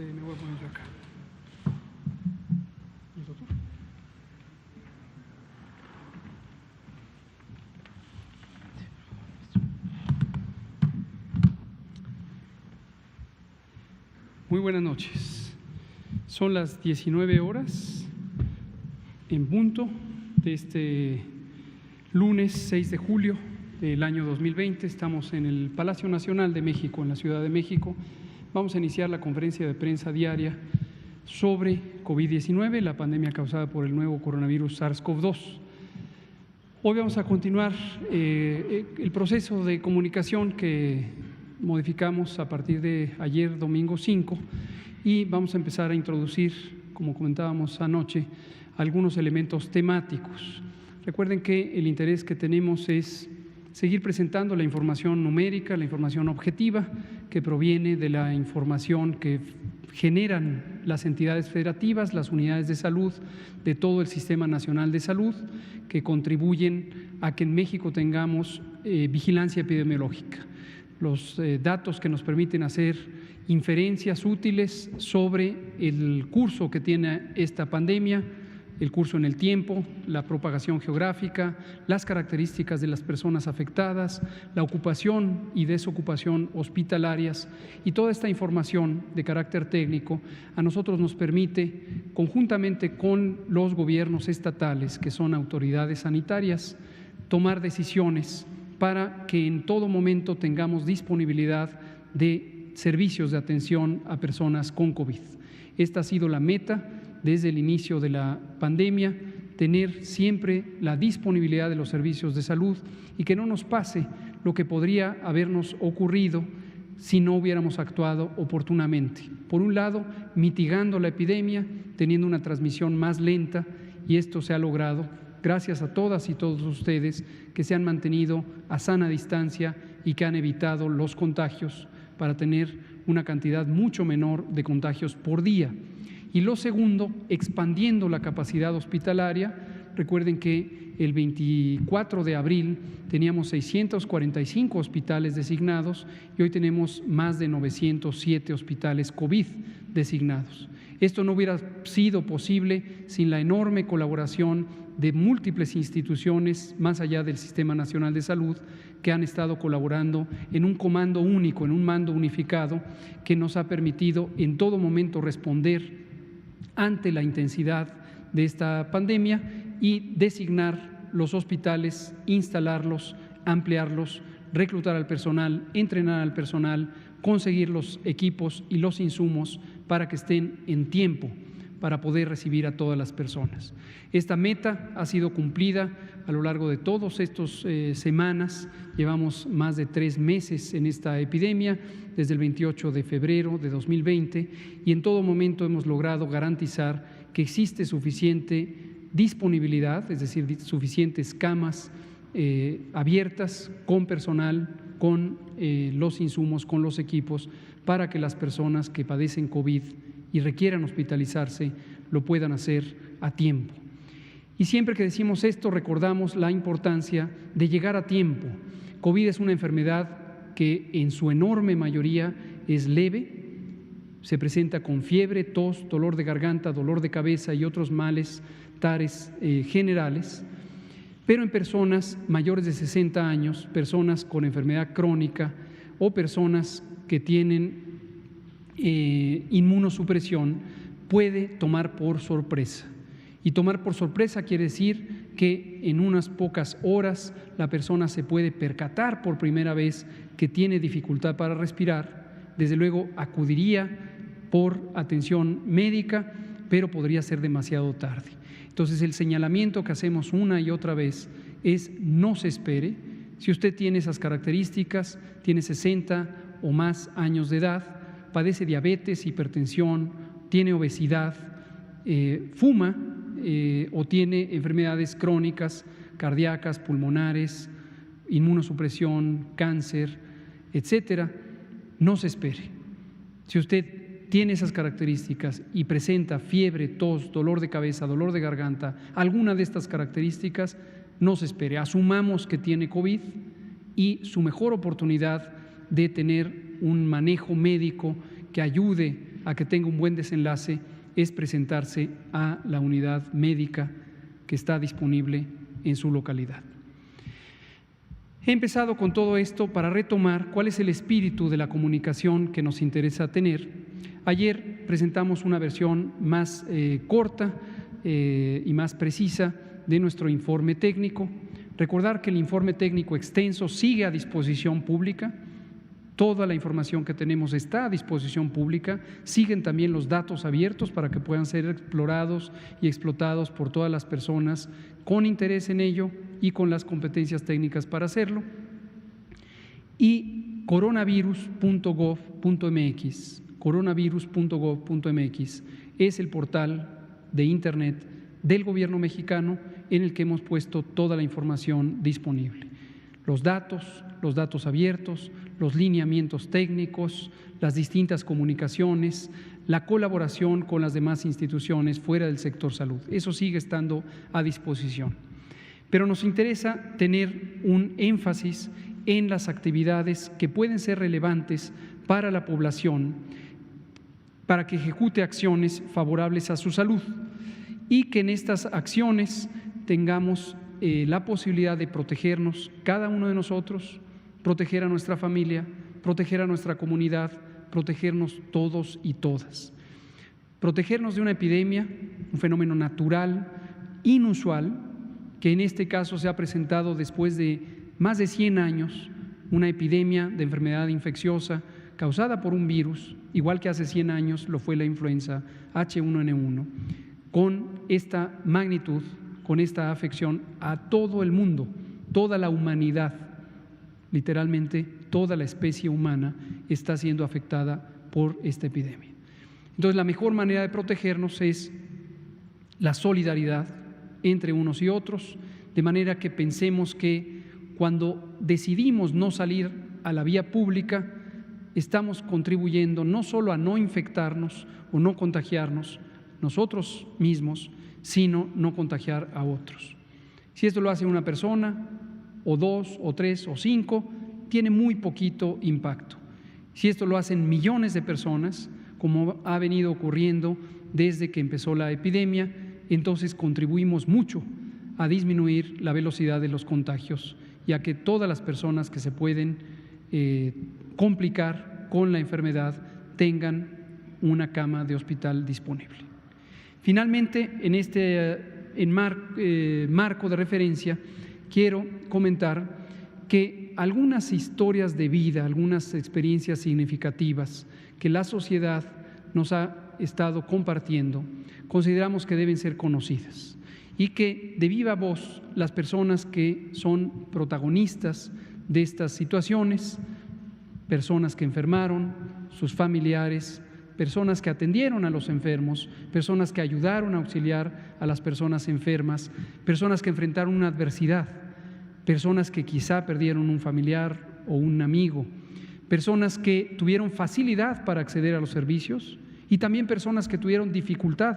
Me voy a poner yo acá. ¿Y el doctor? Muy buenas noches. Son las 19 horas en punto de este lunes 6 de julio del año 2020. Estamos en el Palacio Nacional de México, en la Ciudad de México. Vamos a iniciar la conferencia de prensa diaria sobre COVID-19, la pandemia causada por el nuevo coronavirus SARS-CoV-2. Hoy vamos a continuar el proceso de comunicación que modificamos a partir de ayer, domingo 5, y vamos a empezar a introducir, como comentábamos anoche, algunos elementos temáticos. Recuerden que el interés que tenemos es seguir presentando la información numérica, la información objetiva que proviene de la información que generan las entidades federativas, las unidades de salud de todo el Sistema Nacional de Salud, que contribuyen a que en México tengamos vigilancia epidemiológica. Los datos que nos permiten hacer inferencias útiles sobre el curso que tiene esta pandemia, el curso en el tiempo, la propagación geográfica, las características de las personas afectadas, la ocupación y desocupación hospitalarias, y toda esta información de carácter técnico a nosotros nos permite, conjuntamente con los gobiernos estatales, que son autoridades sanitarias, tomar decisiones para que en todo momento tengamos disponibilidad de servicios de atención a personas con COVID. Esta ha sido la meta desde el inicio de la pandemia, tener siempre la disponibilidad de los servicios de salud y que no nos pase lo que podría habernos ocurrido si no hubiéramos actuado oportunamente. Por un lado, mitigando la epidemia, teniendo una transmisión más lenta, y esto se ha logrado gracias a todas y todos ustedes que se han mantenido a sana distancia y que han evitado los contagios para tener una cantidad mucho menor de contagios por día. Y lo segundo, expandiendo la capacidad hospitalaria. Recuerden que el 24 de abril teníamos 645 hospitales designados y hoy tenemos más de 907 hospitales COVID designados. Esto no hubiera sido posible sin la enorme colaboración de múltiples instituciones, más allá del Sistema Nacional de Salud, que han estado colaborando en un comando único, en un mando unificado, que nos ha permitido en todo momento responder ante la intensidad de esta pandemia y designar los hospitales, instalarlos, ampliarlos, reclutar al personal, entrenar al personal, conseguir los equipos y los insumos para que estén en tiempo para poder recibir a todas las personas. Esta meta ha sido cumplida a lo largo de todas estas semanas. Llevamos más de 3 meses en esta epidemia, desde el 28 de febrero de 2020, y en todo momento hemos logrado garantizar que existe suficiente disponibilidad, es decir, suficientes camas abiertas con personal, con los insumos, con los equipos, para que las personas que padecen COVID y requieran hospitalizarse lo puedan hacer a tiempo. Y siempre que decimos esto, recordamos la importancia de llegar a tiempo. COVID es una enfermedad que en su enorme mayoría es leve, se presenta con fiebre, tos, dolor de garganta, dolor de cabeza y otros malestares generales, pero en personas mayores de 60 años, personas con enfermedad crónica o personas que tienen inmunosupresión, puede tomar por sorpresa. Y tomar por sorpresa quiere decir que en unas pocas horas la persona se puede percatar por primera vez que tiene dificultad para respirar. Desde luego acudiría por atención médica, pero podría ser demasiado tarde. Entonces el señalamiento que hacemos una y otra vez es: no se espere. Si usted tiene esas características, tiene 60 o más años de edad, padece diabetes, hipertensión, tiene obesidad, fuma o tiene enfermedades crónicas, cardíacas, pulmonares, inmunosupresión, cáncer, etcétera, no se espere. Si usted tiene esas características y presenta fiebre, tos, dolor de cabeza, dolor de garganta, alguna de estas características, no se espere. Asumamos que tiene COVID y su mejor oportunidad de tener un manejo médico que ayude a que tenga un buen desenlace es presentarse a la unidad médica que está disponible en su localidad. He empezado con todo esto para retomar cuál es el espíritu de la comunicación que nos interesa tener. Ayer presentamos una versión más corta y más precisa de nuestro informe técnico. Recordar que el informe técnico extenso sigue a disposición pública. Toda la información que tenemos está a disposición pública. Siguen también los datos abiertos para que puedan ser explorados y explotados por todas las personas con interés en ello y con las competencias técnicas para hacerlo. Y coronavirus.gov.mx es el portal de Internet del gobierno mexicano en el que hemos puesto toda la información disponible. Los datos abiertos, los lineamientos técnicos, las distintas comunicaciones, la colaboración con las demás instituciones fuera del sector salud. Eso sigue estando a disposición. Pero nos interesa tener un énfasis en las actividades que pueden ser relevantes para la población, para que ejecute acciones favorables a su salud y que en estas acciones tengamos la posibilidad de protegernos cada uno de nosotros, proteger a nuestra familia, proteger a nuestra comunidad, protegernos todos y todas. Protegernos de una epidemia, un fenómeno natural, inusual, que en este caso se ha presentado después de más de 100 años, una epidemia de enfermedad infecciosa causada por un virus, igual que hace 100 años lo fue la influenza H1N1, con esta magnitud, con esta afección a todo el mundo, toda la humanidad, literalmente toda la especie humana está siendo afectada por esta epidemia. Entonces, la mejor manera de protegernos es la solidaridad entre unos y otros, de manera que pensemos que cuando decidimos no salir a la vía pública, estamos contribuyendo no solo a no infectarnos o no contagiarnos nosotros mismos, sino no contagiar a otros. Si esto lo hace una persona, o dos, o tres, o cinco, tiene muy poquito impacto. Si esto lo hacen millones de personas, como ha venido ocurriendo desde que empezó la epidemia, entonces contribuimos mucho a disminuir la velocidad de los contagios y a que todas las personas que se pueden complicar con la enfermedad tengan una cama de hospital disponible. Finalmente, en este marco de referencia, quiero comentar que algunas historias de vida, algunas experiencias significativas que la sociedad nos ha estado compartiendo, consideramos que deben ser conocidas y que de viva voz las personas que son protagonistas de estas situaciones, personas que enfermaron, sus familiares, personas que atendieron a los enfermos, personas que ayudaron a auxiliar a las personas enfermas, personas que enfrentaron una adversidad, personas que quizá perdieron un familiar o un amigo, personas que tuvieron facilidad para acceder a los servicios y también personas que tuvieron dificultad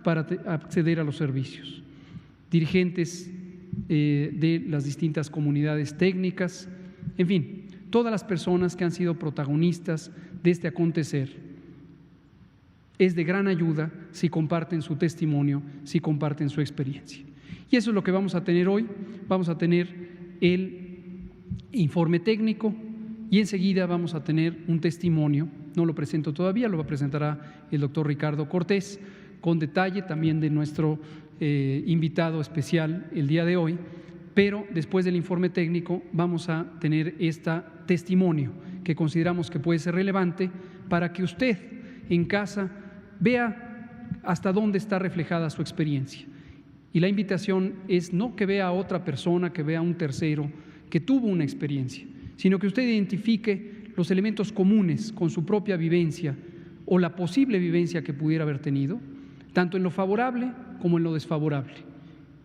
para acceder a los servicios, dirigentes de las distintas comunidades técnicas, en fin, todas las personas que han sido protagonistas de este acontecer. Es de gran ayuda si comparten su testimonio, si comparten su experiencia. Y eso es lo que vamos a tener hoy. Vamos a tener el informe técnico y enseguida vamos a tener un testimonio. No lo presento todavía, lo presentará el doctor Ricardo Cortés, con detalle también de nuestro invitado especial el día de hoy. Pero después del informe técnico vamos a tener este testimonio que consideramos que puede ser relevante para que usted en casa vea hasta dónde está reflejada su experiencia. Y la invitación es no que vea a otra persona, que vea a un tercero que tuvo una experiencia, sino que usted identifique los elementos comunes con su propia vivencia o la posible vivencia que pudiera haber tenido, tanto en lo favorable como en lo desfavorable,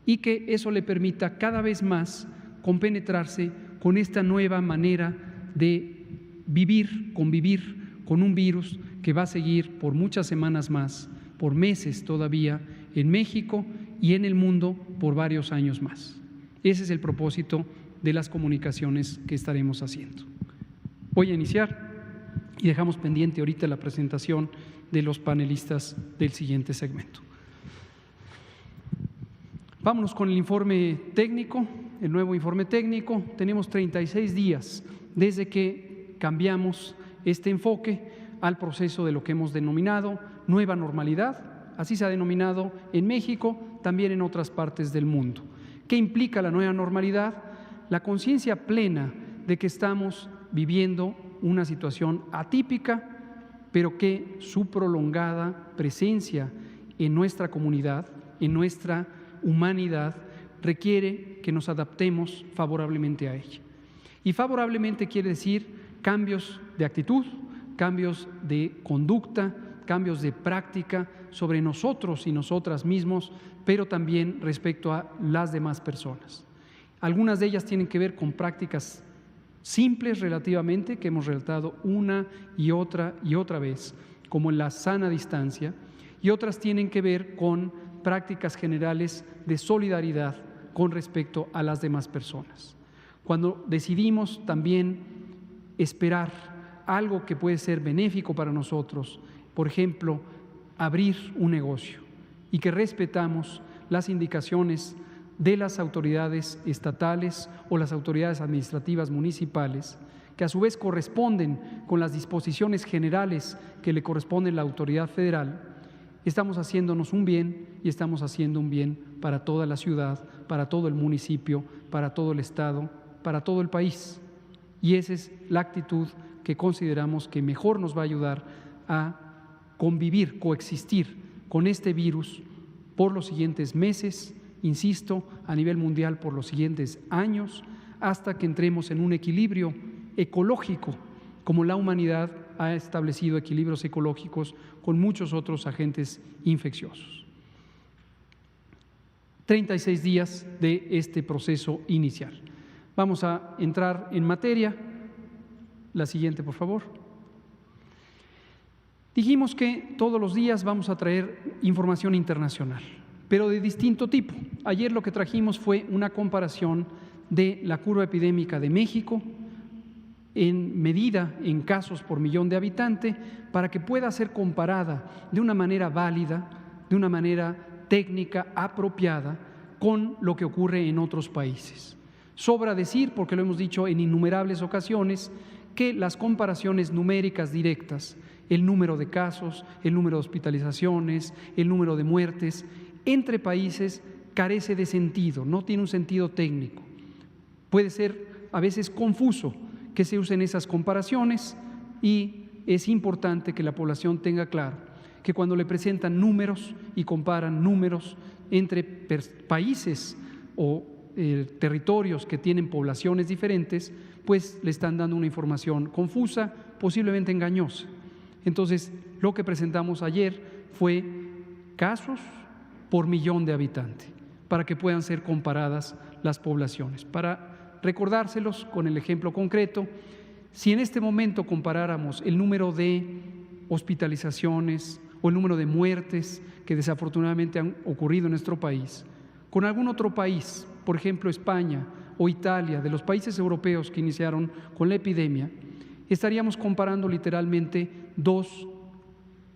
y que eso le permita cada vez más compenetrarse con esta nueva manera de vivir, convivir con un virus que va a seguir por muchas semanas más, por meses todavía, en México y en el mundo por varios años más. Ese es el propósito de las comunicaciones que estaremos haciendo. Voy a iniciar Y dejamos pendiente ahorita la presentación de los panelistas del siguiente segmento. Vámonos con el informe técnico, el nuevo informe técnico. Tenemos 36 días desde que cambiamos este enfoque al proceso de lo que hemos denominado nueva normalidad. Así se ha denominado en México, también en otras partes del mundo. ¿Qué implica la nueva normalidad? La conciencia plena de que estamos viviendo una situación atípica, pero que su prolongada presencia en nuestra comunidad, en nuestra humanidad, requiere que nos adaptemos favorablemente a ella. Y favorablemente quiere decir cambios de actitud, cambios de conducta, cambios de práctica sobre nosotros y nosotras mismos, pero también respecto a las demás personas. Algunas de ellas tienen que ver con prácticas simples relativamente, que hemos relatado una y otra vez, como la sana distancia, y otras tienen que ver con prácticas generales de solidaridad con respecto a las demás personas. Cuando decidimos también esperar algo que puede ser benéfico para nosotros, por ejemplo, abrir un negocio, y que respetamos las indicaciones de las autoridades estatales o las autoridades administrativas municipales, que a su vez corresponden con las disposiciones generales que le corresponden a la autoridad federal, estamos haciéndonos un bien y estamos haciendo un bien para toda la ciudad, para todo el municipio, para todo el estado, para todo el país. Y esa es la actitud que consideramos que mejor nos va a ayudar a convivir, coexistir con este virus por los siguientes meses, insisto, a nivel mundial por los siguientes años, hasta que entremos en un equilibrio ecológico, como la humanidad ha establecido equilibrios ecológicos con muchos otros agentes infecciosos. 36 días de este proceso inicial. Vamos a entrar en materia. La siguiente, por favor. Dijimos que todos los días vamos a traer información internacional, pero de distinto tipo. Ayer lo que trajimos fue una comparación de la curva epidémica de México en medida en casos por millón de habitantes para que pueda ser comparada de una manera válida, de una manera técnica apropiada con lo que ocurre en otros países. Sobra decir, porque lo hemos dicho en innumerables ocasiones, que las comparaciones numéricas directas, el número de casos, el número de hospitalizaciones, el número de muertes entre países carece de sentido, no tiene un sentido técnico. Puede ser a veces confuso que se usen esas comparaciones y es importante que la población tenga claro que cuando le presentan números y comparan números entre países o territorios que tienen poblaciones diferentes, pues le están dando una información confusa, posiblemente engañosa. Entonces, lo que presentamos ayer fue casos por millón de habitantes, para que puedan ser comparadas las poblaciones. Para recordárselos con el ejemplo concreto, si en este momento comparáramos el número de hospitalizaciones o el número de muertes que desafortunadamente han ocurrido en nuestro país, con algún otro país, por ejemplo España o Italia, de los países europeos que iniciaron con la epidemia, estaríamos comparando literalmente dos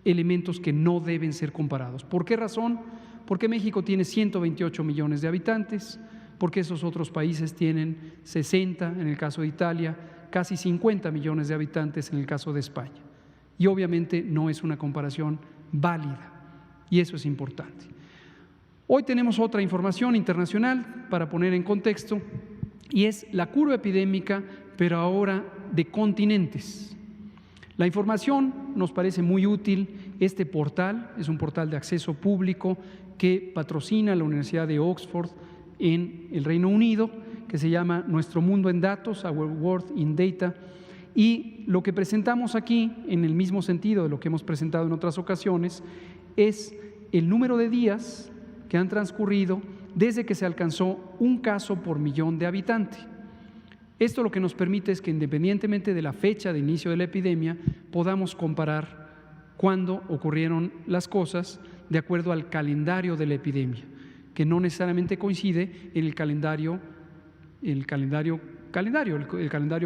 elementos que no deben ser comparados. ¿Por qué razón? Porque México tiene 128 millones de habitantes, porque esos otros países tienen 60, en el caso de Italia, casi 50 millones de habitantes en el caso de España. Y obviamente no es una comparación válida, y eso es importante. Hoy tenemos otra información internacional para poner en contexto, y es la curva epidémica, pero ahora de continentes. La información nos parece muy útil. Este portal es un portal de acceso público que patrocina la Universidad de Oxford en el Reino Unido, que se llama Nuestro Mundo en Datos, Our World in Data, y lo que presentamos aquí, en el mismo sentido de lo que hemos presentado en otras ocasiones, es el número de días que han transcurrido desde que se alcanzó un caso por millón de habitantes. Esto lo que nos permite es que, independientemente de la fecha de inicio de la epidemia, podamos comparar cuándo ocurrieron las cosas de acuerdo al calendario de la epidemia, que no necesariamente coincide en el calendario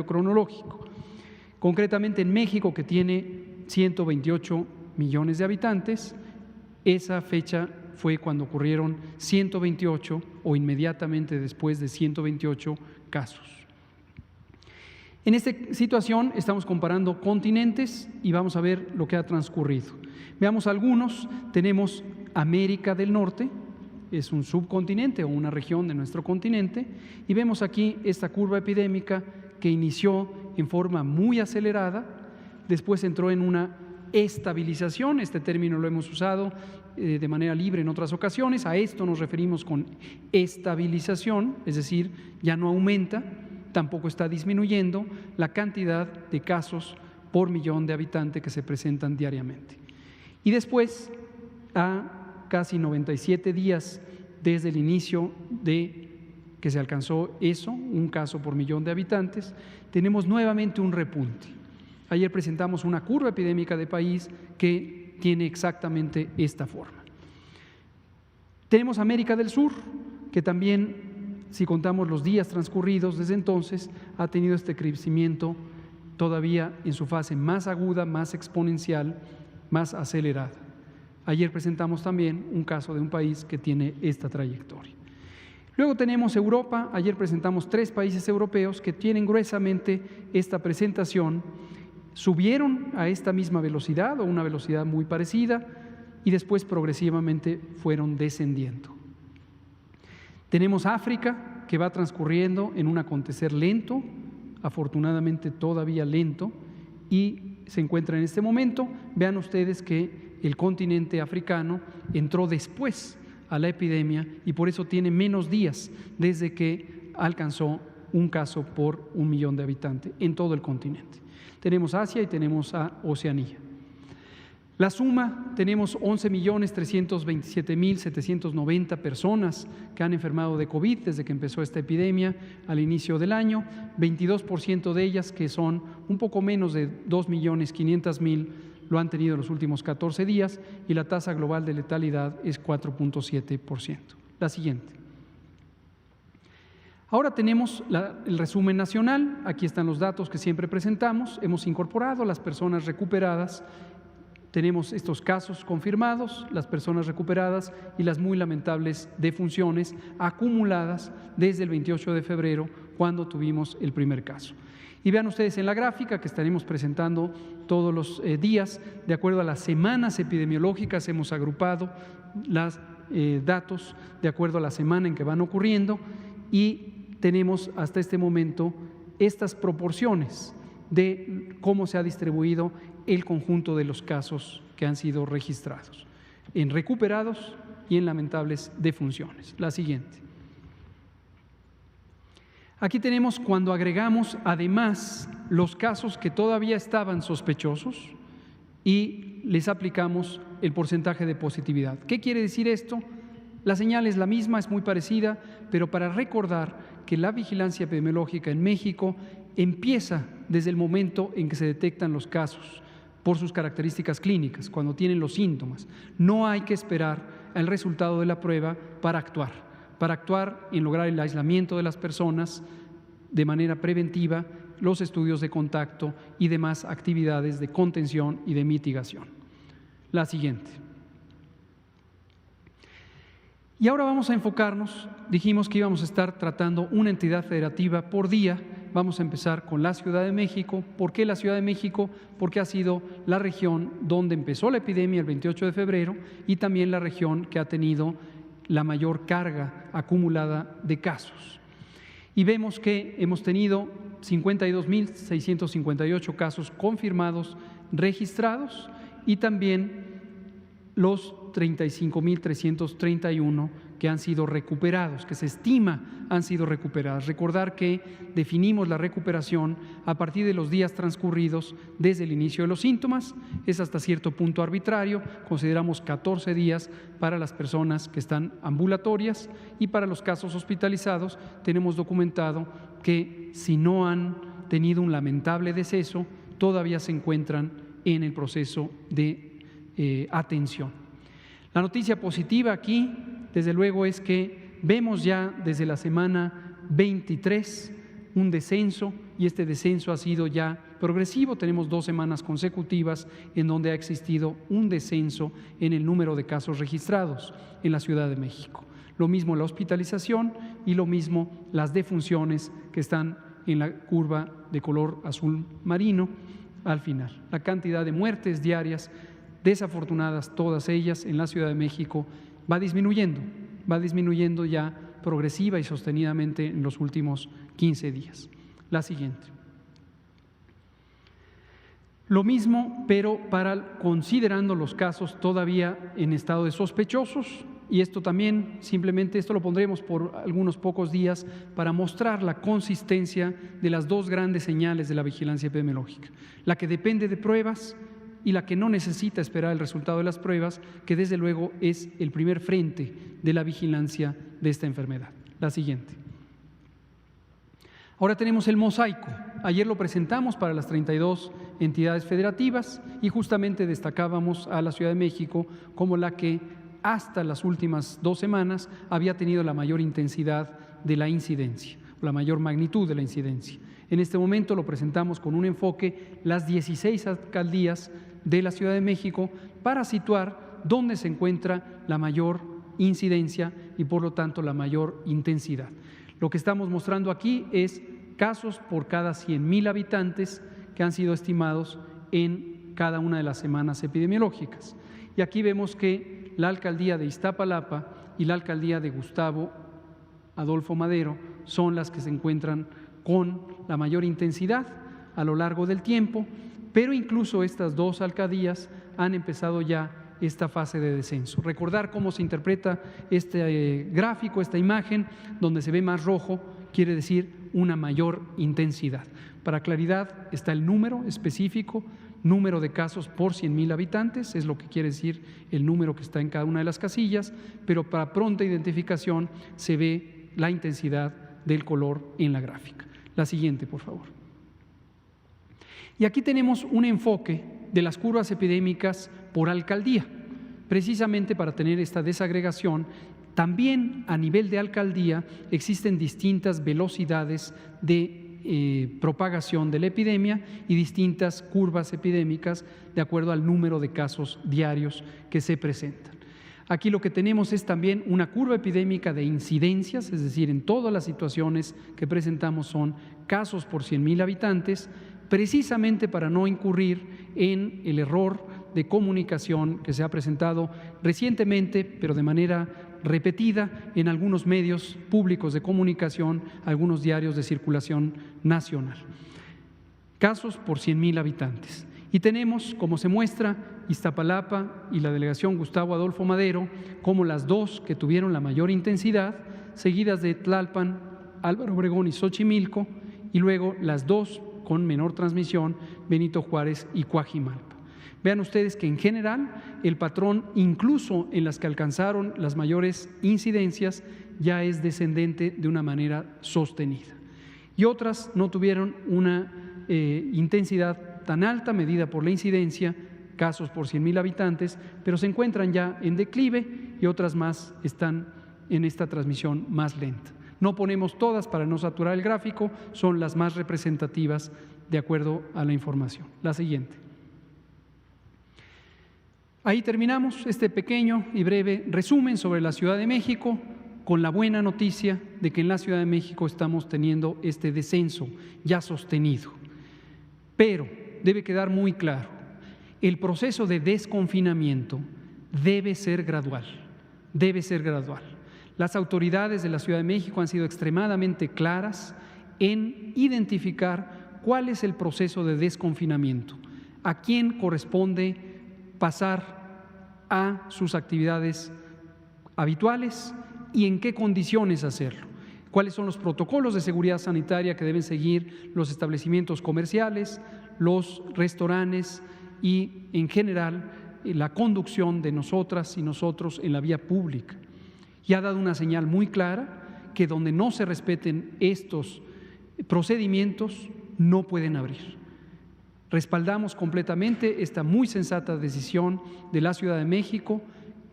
cronológico. Concretamente en México, que tiene 128 millones de habitantes, esa fecha fue cuando ocurrieron 128 o inmediatamente después de 128 casos. En esta situación estamos comparando continentes y vamos a ver lo que ha transcurrido. Veamos algunos. Tenemos América del Norte, es un subcontinente o una región de nuestro continente, y vemos aquí esta curva epidémica que inició en forma muy acelerada, después entró en una estabilización. Este término lo hemos usado de manera libre en otras ocasiones. A esto nos referimos con estabilización, es decir, ya no aumenta, tampoco está disminuyendo la cantidad de casos por millón de habitantes que se presentan diariamente. Y después, a casi 97 días desde el inicio de que se alcanzó eso, un caso por millón de habitantes, tenemos nuevamente un repunte. Ayer presentamos una curva epidémica de país que tiene exactamente esta forma. Tenemos América del Sur, que también, si contamos los días transcurridos desde entonces, ha tenido este crecimiento todavía en su fase más aguda, más exponencial, más acelerada. Ayer presentamos también un caso de un país que tiene esta trayectoria. Luego tenemos Europa. Ayer presentamos 3 países europeos que tienen gruesamente esta presentación. Subieron a esta misma velocidad o una velocidad muy parecida y después progresivamente fueron descendiendo. Tenemos África, que va transcurriendo en un acontecer lento, afortunadamente todavía lento, y se encuentra en este momento. Vean ustedes que el continente africano entró después a la epidemia y por eso tiene menos días desde que alcanzó un caso por 1 millón de habitantes en todo el continente. Tenemos Asia y tenemos a Oceanía. La suma, tenemos 11.327.790 personas que han enfermado de COVID desde que empezó esta epidemia al inicio del año, 22% de ellas, que son un poco menos de 2.500.000, lo han tenido en los últimos 14 días y la tasa global de letalidad es 4.7%. La siguiente. Ahora tenemos el resumen nacional. Aquí están los datos que siempre presentamos. Hemos incorporado las personas recuperadas. Tenemos estos casos confirmados, las personas recuperadas y las muy lamentables defunciones acumuladas desde el 28 de febrero, cuando tuvimos el primer caso. Y vean ustedes en la gráfica que estaremos presentando todos los días, de acuerdo a las semanas epidemiológicas, hemos agrupado los datos de acuerdo a la semana en que van ocurriendo y tenemos hasta este momento estas proporciones de cómo se ha distribuido el conjunto de los casos que han sido registrados, en recuperados y en lamentables defunciones. La siguiente. Aquí tenemos cuando agregamos además los casos que todavía estaban sospechosos y les aplicamos el porcentaje de positividad. ¿Qué quiere decir esto? La señal es la misma, es muy parecida, pero para recordar que la vigilancia epidemiológica en México empieza desde el momento en que se detectan los casos por sus características clínicas, cuando tienen los síntomas. No hay que esperar el resultado de la prueba para actuar en lograr el aislamiento de las personas de manera preventiva, los estudios de contacto y demás actividades de contención y de mitigación. La siguiente. Y ahora vamos a enfocarnos, dijimos que íbamos a estar tratando una entidad federativa por día. Vamos a empezar con la Ciudad de México. ¿Por qué la Ciudad de México? Porque ha sido la región donde empezó la epidemia el 28 de febrero y también la región que ha tenido la mayor carga acumulada de casos. Y vemos que hemos tenido 52.658 casos confirmados, registrados, y también los 35.331 que han sido recuperados, que se estima han sido recuperados. Recordar que definimos la recuperación a partir de los días transcurridos desde el inicio de los síntomas. Es hasta cierto punto arbitrario, consideramos 14 días para las personas que están ambulatorias y para los casos hospitalizados tenemos documentado que si no han tenido un lamentable deceso, todavía se encuentran en el proceso de atención. La noticia positiva aquí, desde luego, es que vemos ya desde la semana 23 un descenso, y este descenso ha sido ya progresivo. Tenemos 2 semanas consecutivas en donde ha existido un descenso en el número de casos registrados en la Ciudad de México. Lo mismo la hospitalización y lo mismo las defunciones que están en la curva de color azul marino al final. La cantidad de muertes diarias, desafortunadas todas ellas en la Ciudad de México, va disminuyendo ya progresiva y sostenidamente en los últimos 15 días. La siguiente. Lo mismo, pero considerando los casos todavía en estado de sospechosos, y esto también, simplemente esto lo pondremos por algunos pocos días para mostrar la consistencia de las 2 grandes señales de la vigilancia epidemiológica, la que depende de pruebas y la que no necesita esperar el resultado de las pruebas, que desde luego es el primer frente de la vigilancia de esta enfermedad. La siguiente. Ahora tenemos el mosaico. Ayer lo presentamos para las 32 entidades federativas y justamente destacábamos a la Ciudad de México como la que hasta las últimas 2 semanas había tenido la mayor intensidad de la incidencia, la mayor magnitud de la incidencia. En este momento lo presentamos con un enfoque las 16 alcaldías de la Ciudad de México para situar dónde se encuentra la mayor incidencia y por lo tanto la mayor intensidad. Lo que estamos mostrando aquí es casos por cada 100,000 habitantes que han sido estimados en cada una de las semanas epidemiológicas. Y aquí vemos que la alcaldía de Iztapalapa y la alcaldía de Gustavo Adolfo Madero son las que se encuentran con la mayor intensidad a lo largo del tiempo, pero incluso estas 2 alcaldías han empezado ya esta fase de descenso. Recordar cómo se interpreta este gráfico, esta imagen, donde se ve más rojo, quiere decir una mayor intensidad. Para claridad está el número específico, número de casos por 100,000 habitantes, es lo que quiere decir el número que está en cada una de las casillas, pero para pronta identificación se ve la intensidad del color en la gráfica. La siguiente, por favor. Y aquí tenemos un enfoque de las curvas epidémicas por alcaldía, precisamente para tener esta desagregación. También a nivel de alcaldía existen distintas velocidades de propagación de la epidemia y distintas curvas epidémicas de acuerdo al número de casos diarios que se presentan. Aquí lo que tenemos es también una curva epidémica de incidencias, es decir, en todas las situaciones que presentamos son casos por 100,000 habitantes, precisamente para no incurrir en el error de comunicación que se ha presentado recientemente, pero de manera repetida en algunos medios públicos de comunicación, algunos diarios de circulación nacional. Casos por 100,000 habitantes. Y tenemos, como se muestra, Iztapalapa y la delegación Gustavo Adolfo Madero como las 2 que tuvieron la mayor intensidad, seguidas de Tlalpan, Álvaro Obregón y Xochimilco, y luego las 2 con menor transmisión, Benito Juárez y Coajimalpa. Vean ustedes que en general el patrón, incluso en las que alcanzaron las mayores incidencias, ya es descendente de una manera sostenida. Y otras no tuvieron una intensidad tan alta medida por la incidencia, casos por 100,000 habitantes, pero se encuentran ya en declive y otras más están en esta transmisión más lenta. No ponemos todas para no saturar el gráfico, son las más representativas de acuerdo a la información. La siguiente. Ahí terminamos este pequeño y breve resumen sobre la Ciudad de México, con la buena noticia de que en la Ciudad de México estamos teniendo este descenso ya sostenido. Pero debe quedar muy claro, el proceso de desconfinamiento debe ser gradual, Las autoridades de la Ciudad de México han sido extremadamente claras en identificar cuál es el proceso de desconfinamiento, a quién corresponde pasar a sus actividades habituales y en qué condiciones hacerlo. Cuáles son los protocolos de seguridad sanitaria que deben seguir los establecimientos comerciales, los restaurantes y, en general, la conducción de nosotras y nosotros en la vía pública. Y ha dado una señal muy clara que donde no se respeten estos procedimientos no pueden abrir. Respaldamos completamente esta muy sensata decisión de la Ciudad de México,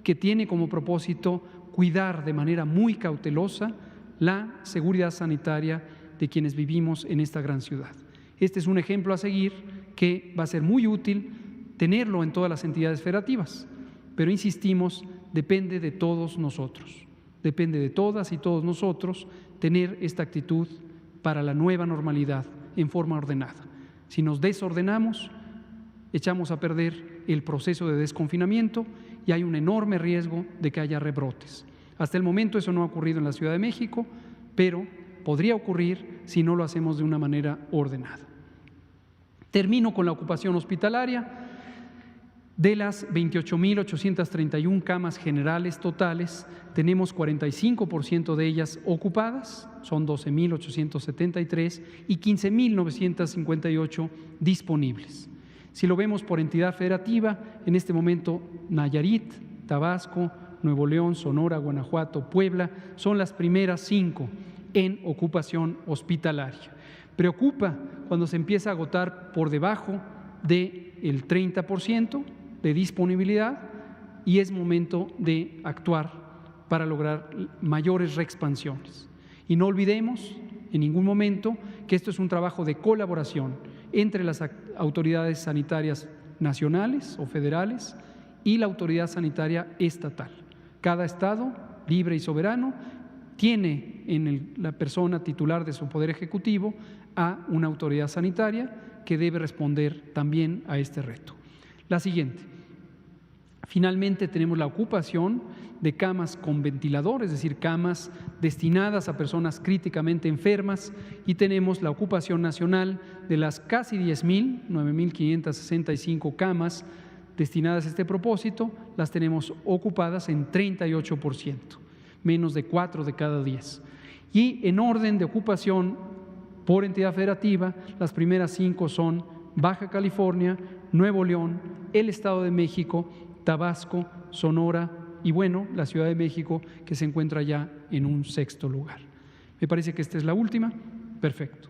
que tiene como propósito cuidar de manera muy cautelosa la seguridad sanitaria de quienes vivimos en esta gran ciudad. Este es un ejemplo a seguir que va a ser muy útil tenerlo en todas las entidades federativas, pero insistimos, depende de todos nosotros, depende de todas y todos nosotros tener esta actitud para la nueva normalidad en forma ordenada. Si nos desordenamos, echamos a perder el proceso de desconfinamiento y hay un enorme riesgo de que haya rebrotes. Hasta el momento eso no ha ocurrido en la Ciudad de México, pero podría ocurrir si no lo hacemos de una manera ordenada. Termino con la ocupación hospitalaria. De las 28.831 camas generales totales, tenemos 45% de ellas ocupadas, son 12.873, y 15.958 disponibles. Si lo vemos por entidad federativa, en este momento Nayarit, Tabasco, Nuevo León, Sonora, Guanajuato, Puebla son las primeras 5 en ocupación hospitalaria. Preocupa cuando se empieza a agotar por debajo del 30% de disponibilidad y es momento de actuar para lograr mayores reexpansiones. Y no olvidemos en ningún momento que esto es un trabajo de colaboración entre las autoridades sanitarias nacionales o federales y la autoridad sanitaria estatal. Cada estado, libre y soberano, tiene en la persona titular de su poder ejecutivo a una autoridad sanitaria que debe responder también a este reto. La siguiente. Finalmente tenemos la ocupación de camas con ventilador, es decir, camas destinadas a personas críticamente enfermas, y tenemos la ocupación nacional de las casi 10.000, 9.565 camas destinadas a este propósito, las tenemos ocupadas en 38%, menos de 4 de cada 10. Y en orden de ocupación por entidad federativa, las primeras 5 son Baja California, Nuevo León, el Estado de México, Tabasco, Sonora y bueno, la Ciudad de México, que se encuentra ya en un 6º lugar. Me parece que esta es la última. Perfecto.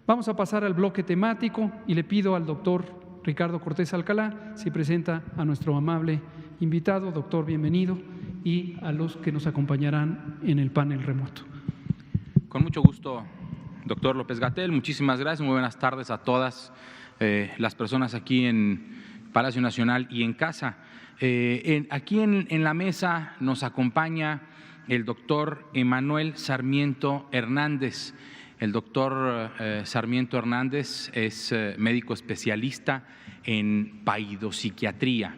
Vamos a pasar al bloque temático y le pido al doctor Ricardo Cortés Alcalá si presenta a nuestro amable invitado. Doctor, bienvenido, y a los que nos acompañarán en el panel remoto. Con mucho gusto, doctor López-Gatell. Muchísimas gracias. Muy buenas tardes a todas las personas aquí en Palacio Nacional y en casa. Aquí en la mesa nos acompaña el doctor Emanuel Sarmiento Hernández. El doctor Sarmiento Hernández es médico especialista en paidopsiquiatría.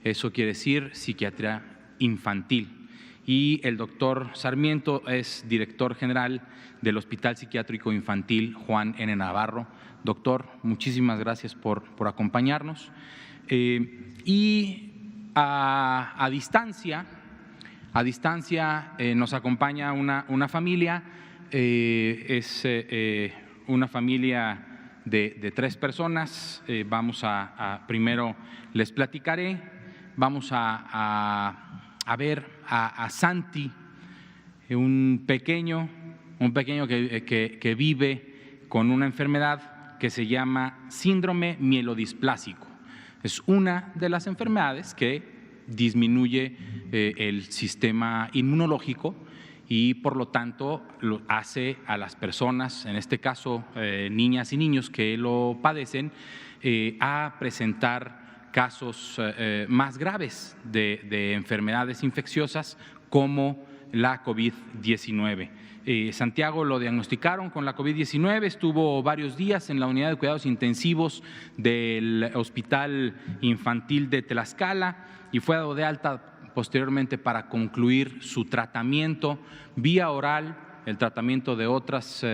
Eso quiere decir psiquiatría infantil. Y el doctor Sarmiento es director general del Hospital Psiquiátrico Infantil Juan N. Navarro. Doctor, muchísimas gracias por acompañarnos. A distancia nos acompaña una familia, es una familia de 3 personas. Primero les platicaré, vamos a ver a Santi, un pequeño que vive con una enfermedad que se llama síndrome mielodisplásico. Es una de las enfermedades que disminuye el sistema inmunológico y por lo tanto lo hace a las personas, en este caso niñas y niños que lo padecen, a presentar casos más graves de enfermedades infecciosas como la COVID-19. Santiago lo diagnosticaron con la COVID-19, estuvo varios días en la unidad de cuidados intensivos del Hospital Infantil de Tlaxcala y fue dado de alta posteriormente para concluir su tratamiento vía oral, el tratamiento de otras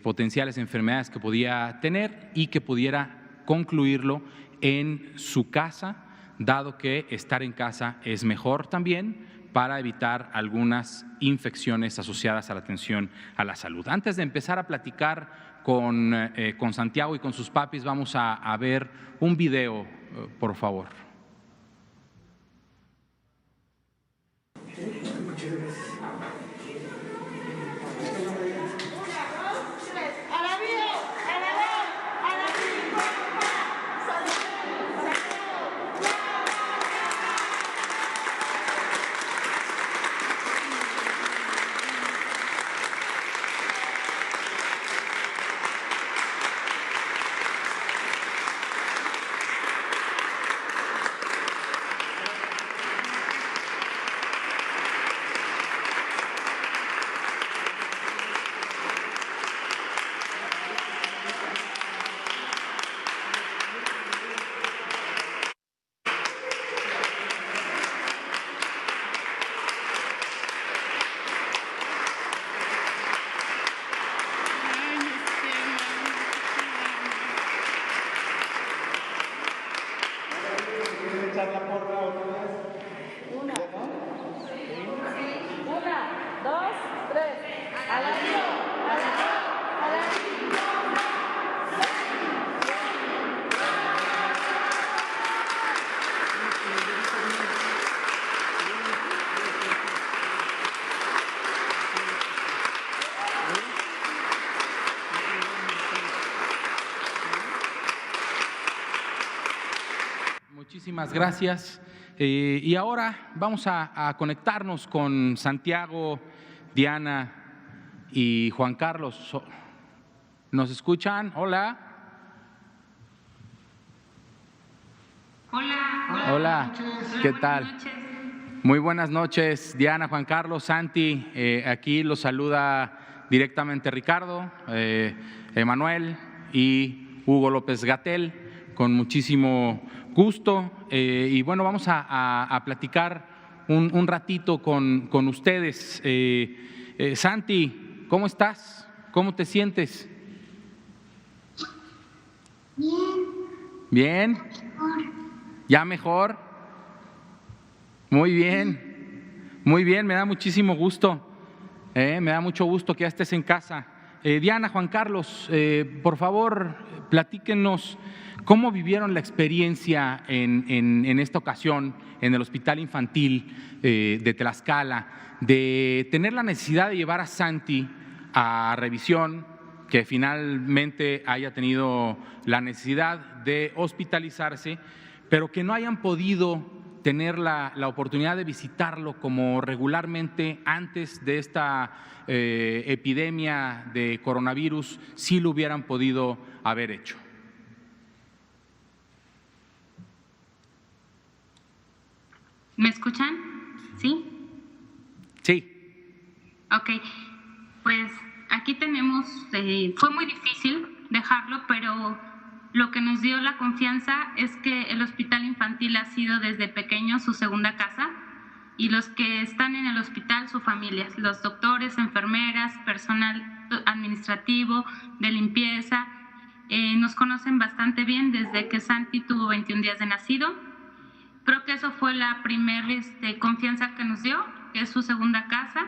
potenciales enfermedades que podía tener y que pudiera concluirlo en su casa, dado que estar en casa es mejor también para evitar algunas infecciones asociadas a la atención a la salud. Antes de empezar a platicar con Santiago y con sus papis, vamos a ver un video, por favor. Muchísimas gracias. Y ahora vamos a conectarnos con Santiago, Diana y Juan Carlos. ¿Nos escuchan? Hola. Hola. ¿Qué tal? Muy buenas noches, Diana, Juan Carlos, Santi. Aquí los saluda directamente Ricardo, Emanuel y Hugo López-Gatell, con muchísimo gusto. Y bueno, vamos a platicar un ratito con ustedes. Santi, ¿cómo estás? ¿Cómo te sientes? Bien. ¿Bien? ¿Ya mejor? Muy bien, me da muchísimo gusto, me da mucho gusto que ya estés en casa. Diana, Juan Carlos, por favor, platíquenos cómo vivieron la experiencia en esta ocasión en el Hospital Infantil de Tlaxcala, de tener la necesidad de llevar a Santi a revisión, que finalmente haya tenido la necesidad de hospitalizarse, pero que no hayan podido tener la oportunidad de visitarlo como regularmente antes de esta epidemia de coronavirus, si lo hubieran podido haber hecho. ¿Me escuchan? ¿Sí? Sí. Ok, pues aquí tenemos, fue muy difícil dejarlo, pero lo que nos dio la confianza es que el Hospital Infantil ha sido desde pequeño su segunda casa, y los que están en el hospital, su familia, los doctores, enfermeras, personal administrativo, de limpieza, nos conocen bastante bien desde que Santi tuvo 21 días de nacido. Creo que eso fue la primera confianza que nos dio, que es su segunda casa,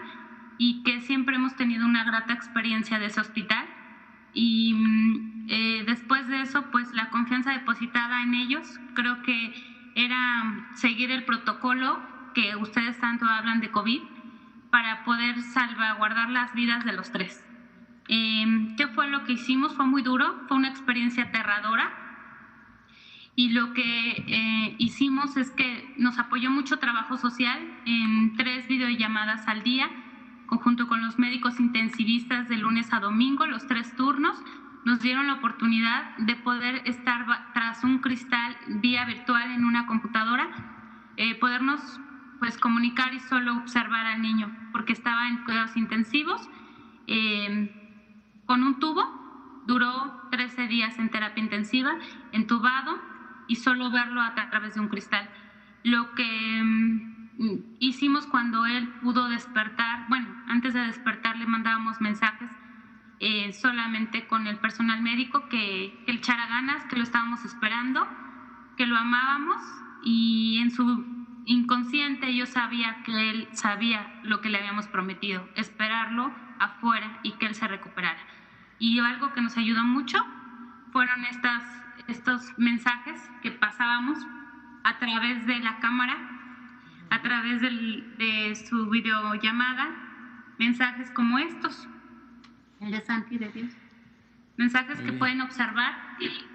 y que siempre hemos tenido una grata experiencia de ese hospital. Y después de eso, pues la confianza depositada en ellos, creo que era seguir el protocolo que ustedes tanto hablan de COVID, para poder salvaguardar las vidas de los tres. ¿Qué fue lo que hicimos? Fue muy duro, fue una experiencia aterradora, y lo que hicimos es que nos apoyó mucho trabajo social en 3 videollamadas al día, junto con los médicos intensivistas de lunes a domingo, los 3 turnos. Nos dieron la oportunidad de poder estar tras un cristal vía virtual en una computadora, podernos pues comunicar y solo observar al niño, porque estaba en cuidados intensivos, con un tubo. Duró 13 días en terapia intensiva, entubado, y solo verlo a través de un cristal. Lo que hicimos cuando él pudo despertar, bueno, antes de despertar le mandábamos mensajes solamente con el personal médico, que él echara ganas, que lo estábamos esperando, que lo amábamos, y en su inconsciente yo sabía que él sabía lo que le habíamos prometido, esperarlo afuera y que él se recuperara. Y algo que nos ayudó mucho fueron estos mensajes que pasábamos a través de la cámara, a través de su videollamada, mensajes como estos, el de Santi de Dios. Mensajes que pueden observar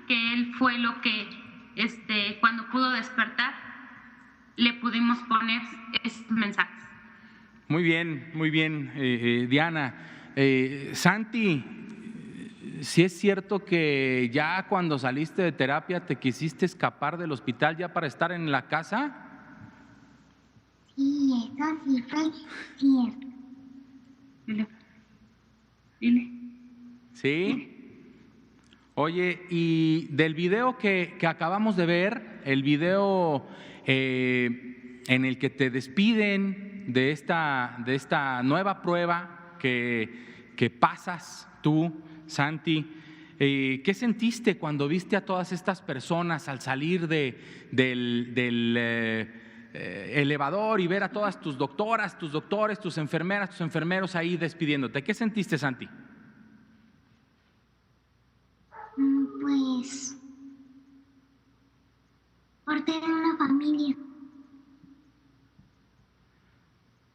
que él fue lo que cuando pudo despertar le pudimos poner estos mensajes. Muy bien, Diana. Santi, ¿sí es cierto que ya cuando saliste de terapia te quisiste escapar del hospital ya para estar en la casa? Sí, eso sí fue cierto. Dile. ¿Sí? Oye, y del video que acabamos de ver, el video en el que te despiden de esta nueva prueba que pasas tú, Santi, ¿qué sentiste cuando viste a todas estas personas al salir del elevador y ver a todas tus doctoras, tus doctores, tus enfermeras, tus enfermeros ahí despidiéndote? ¿Qué sentiste, Santi? Pues por tener una familia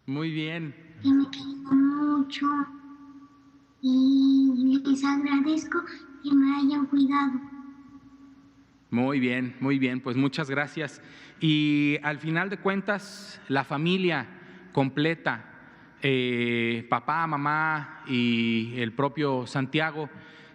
Muy bien. que me quería mucho, y les agradezco que me hayan cuidado. Muy bien, pues muchas gracias. Y al final de cuentas, la familia completa, papá, mamá y el propio Santiago,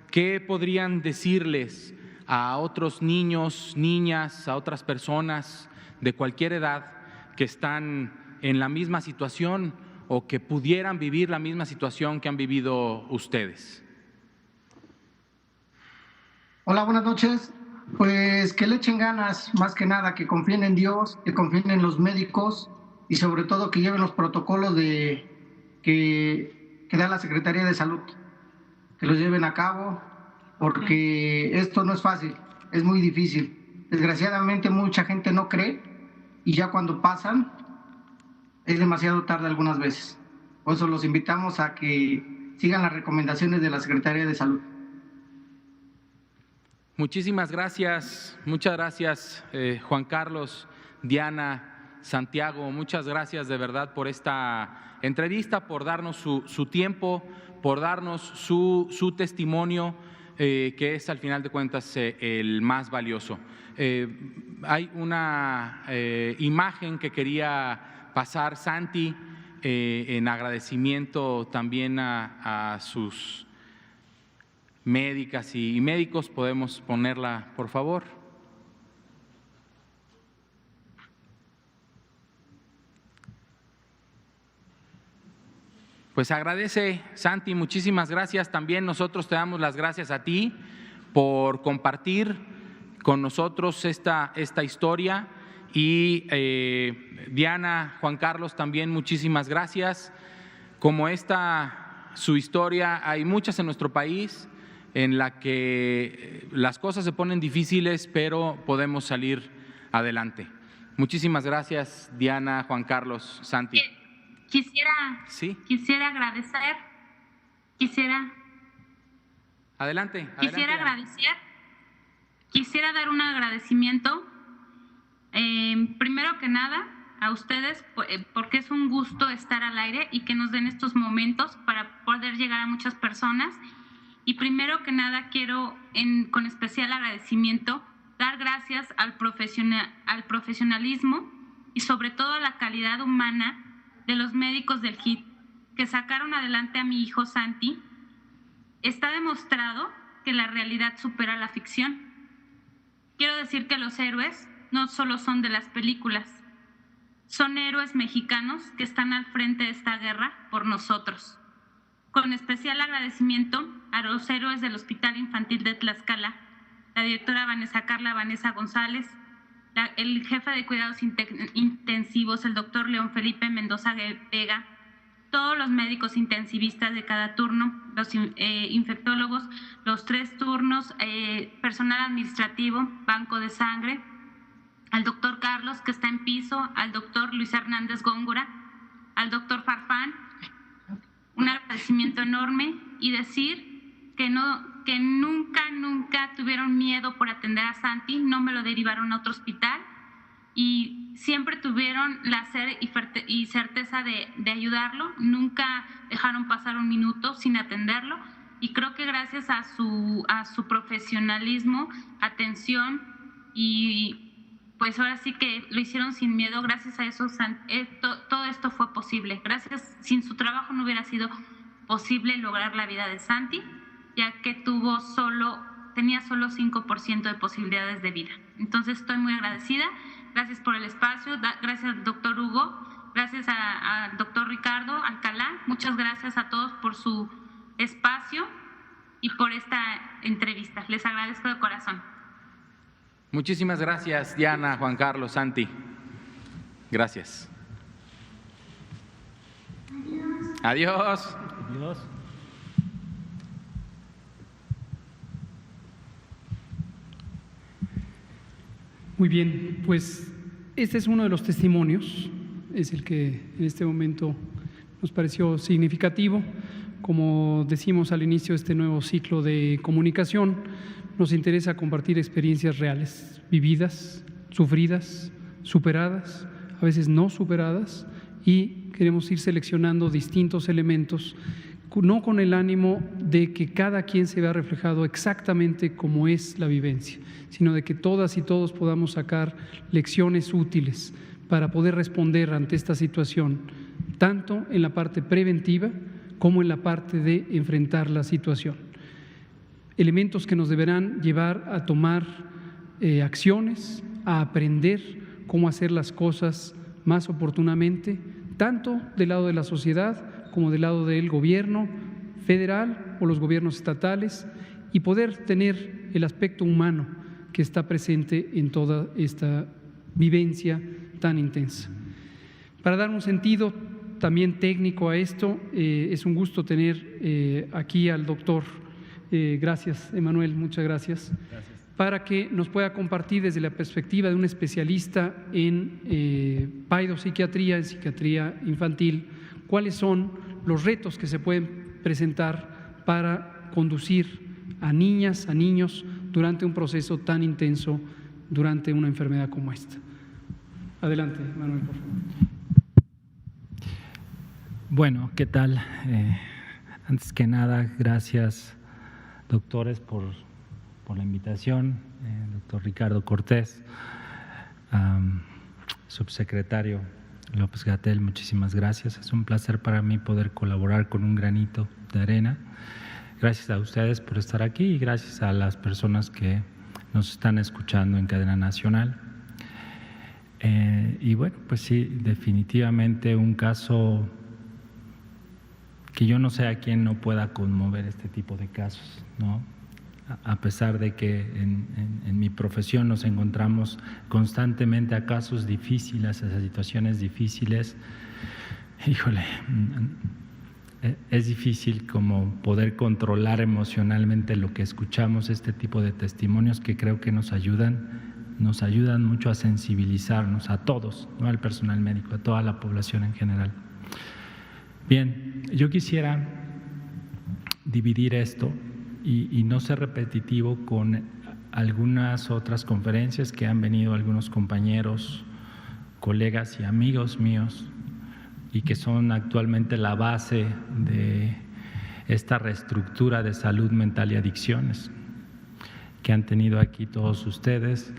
¿qué podrían decirles a otros niños, niñas, a otras personas de cualquier edad que están en la misma situación o que pudieran vivir la misma situación que han vivido ustedes? Hola, buenas noches. Pues que le echen ganas, más que nada, que confíen en Dios, que confíen en los médicos y sobre todo que lleven los protocolos que da la Secretaría de Salud, que los lleven a cabo, porque esto no es fácil, es muy difícil. Desgraciadamente mucha gente no cree y ya cuando pasan es demasiado tarde algunas veces. Por eso los invitamos a que sigan las recomendaciones de la Secretaría de Salud. Muchísimas gracias, muchas gracias Juan Carlos, Diana, Santiago, muchas gracias de verdad por esta entrevista, por darnos su tiempo, por darnos su testimonio, que es al final de cuentas el más valioso. Hay una imagen que quería pasar Santi en agradecimiento también a sus médicas y médicos. ¿Podemos ponerla, por favor? Pues agradece, Santi, muchísimas gracias. También nosotros te damos las gracias a ti por compartir con nosotros esta historia. Y Diana, Juan Carlos, también muchísimas gracias. Como su historia, hay muchas en nuestro país en la que las cosas se ponen difíciles, pero podemos salir adelante. Muchísimas gracias, Diana, Juan Carlos, Santi. Quisiera agradecer, Adelante. Quisiera dar un agradecimiento, primero que nada, a ustedes, porque es un gusto estar al aire y que nos den estos momentos para poder llegar a muchas personas. Y primero que nada quiero, con especial agradecimiento, dar gracias al profesionalismo y sobre todo a la calidad humana de los médicos del HIT que sacaron adelante a mi hijo Santi. Está demostrado que la realidad supera la ficción. Quiero decir que los héroes no solo son de las películas, son héroes mexicanos que están al frente de esta guerra por nosotros. Con especial agradecimiento a los héroes del Hospital Infantil de Tlaxcala, la directora Carla Vanessa González, el jefe de cuidados intensivos, el doctor León Felipe Mendoza Vega, todos los médicos intensivistas de cada turno, los infectólogos, los 3 turnos, personal administrativo, banco de sangre, al doctor Carlos, que está en piso, al doctor Luis Hernández Góngora, al doctor Farfán. Un agradecimiento enorme y decir que nunca tuvieron miedo por atender a Santi, no me lo derivaron a otro hospital y siempre tuvieron la y certeza de ayudarlo, nunca dejaron pasar un minuto sin atenderlo y creo que gracias a su profesionalismo, atención y pues ahora sí que lo hicieron sin miedo, gracias a eso todo esto fue posible. Gracias, sin su trabajo no hubiera sido posible lograr la vida de Santi, ya que tenía solo 5% de posibilidades de vida. Entonces estoy muy agradecida, gracias por el espacio, gracias al doctor Hugo, gracias al doctor Ricardo Alcalá, muchas gracias a todos por su espacio y por esta entrevista. Les agradezco de corazón. Muchísimas gracias, Diana, Juan Carlos, Santi. Gracias. Adiós. Adiós. Muy bien, pues este es uno de los testimonios, es el que en este momento nos pareció significativo. Como decimos al inicio de este nuevo ciclo de comunicación, nos interesa compartir experiencias reales, vividas, sufridas, superadas, a veces no superadas, y queremos ir seleccionando distintos elementos no con el ánimo de que cada quien se vea reflejado exactamente como es la vivencia, sino de que todas y todos podamos sacar lecciones útiles para poder responder ante esta situación, tanto en la parte preventiva como en la parte de enfrentar la situación. Elementos que nos deberán llevar a tomar acciones, a aprender cómo hacer las cosas más oportunamente, tanto del lado de la sociedad como del lado del gobierno federal o los gobiernos estatales, y poder tener el aspecto humano que está presente en toda esta vivencia tan intensa. Para dar un sentido también técnico a esto, es un gusto tener aquí al doctor, gracias Emanuel, muchas gracias, para que nos pueda compartir desde la perspectiva de un especialista en paidopsiquiatría, en psiquiatría infantil, cuáles son los retos que se pueden presentar para conducir a niñas, a niños durante un proceso tan intenso, durante una enfermedad como esta. Adelante, Manuel, por favor. Bueno, ¿qué tal? Antes que nada, gracias, doctores, por la invitación. Doctor Ricardo Cortés, subsecretario López-Gatell, muchísimas gracias. Es un placer para mí poder colaborar con un granito de arena. Gracias a ustedes por estar aquí y gracias a las personas que nos están escuchando en cadena nacional. Y bueno, pues sí, definitivamente un caso que yo no sé a quién no pueda conmover este tipo de casos, ¿no? A pesar de que en mi profesión nos encontramos constantemente a casos difíciles, a situaciones difíciles, híjole, es difícil como poder controlar emocionalmente lo que escuchamos, este tipo de testimonios que creo que nos ayudan mucho a sensibilizarnos a todos, no al personal médico, a toda la población en general. Bien, yo quisiera dividir esto y no ser repetitivo con algunas otras conferencias que han venido algunos compañeros, colegas y amigos míos y que son actualmente la base de esta reestructura de salud mental y adicciones que han tenido aquí todos ustedes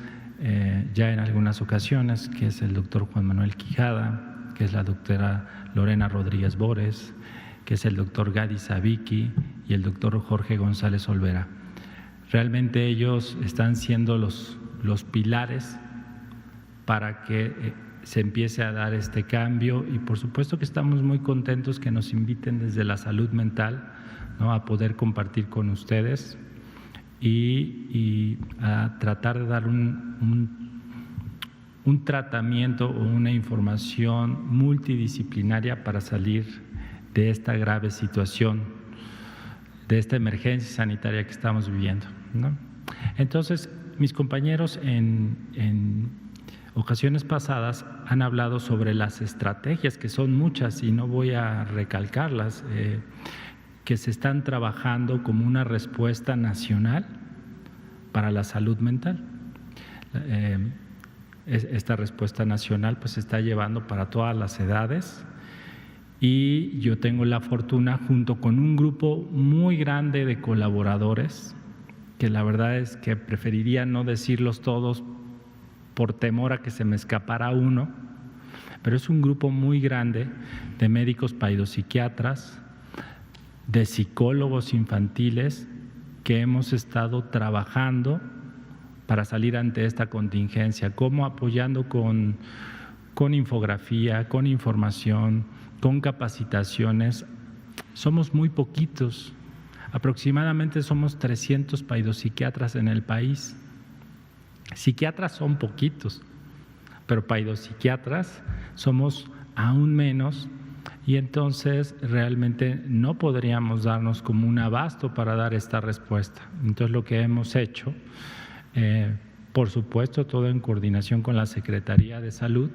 ya en algunas ocasiones, que es el doctor Juan Manuel Quijada, que es la doctora Lorena Rodríguez Bores, que es el doctor Gadi Sabiki y el doctor Jorge González Olvera. Realmente ellos están siendo los pilares para que se empiece a dar este cambio y por supuesto que estamos muy contentos que nos inviten desde la salud mental, ¿no?, a poder compartir con ustedes y a tratar de dar un tratamiento o una información multidisciplinaria para salir de esta grave situación, de esta emergencia sanitaria que estamos viviendo, ¿no? Entonces, mis compañeros en ocasiones pasadas han hablado sobre las estrategias, que son muchas y no voy a recalcarlas, que se están trabajando como una respuesta nacional para la salud mental. Esta respuesta nacional pues se está llevando para todas las edades y yo tengo la fortuna, junto con un grupo muy grande de colaboradores, que la verdad es que preferiría no decirlos todos por temor a que se me escapara uno, pero es un grupo muy grande de médicos paidopsiquiatras, de psicólogos infantiles que hemos estado trabajando para salir ante esta contingencia, como apoyando con infografía, con información, con capacitaciones. Somos muy poquitos, aproximadamente somos 300 paidopsiquiatras en el país. Psiquiatras son poquitos, pero paidopsiquiatras somos aún menos y entonces realmente no podríamos darnos como un abasto para dar esta respuesta. Entonces lo que hemos hecho, por supuesto todo en coordinación con la Secretaría de Salud,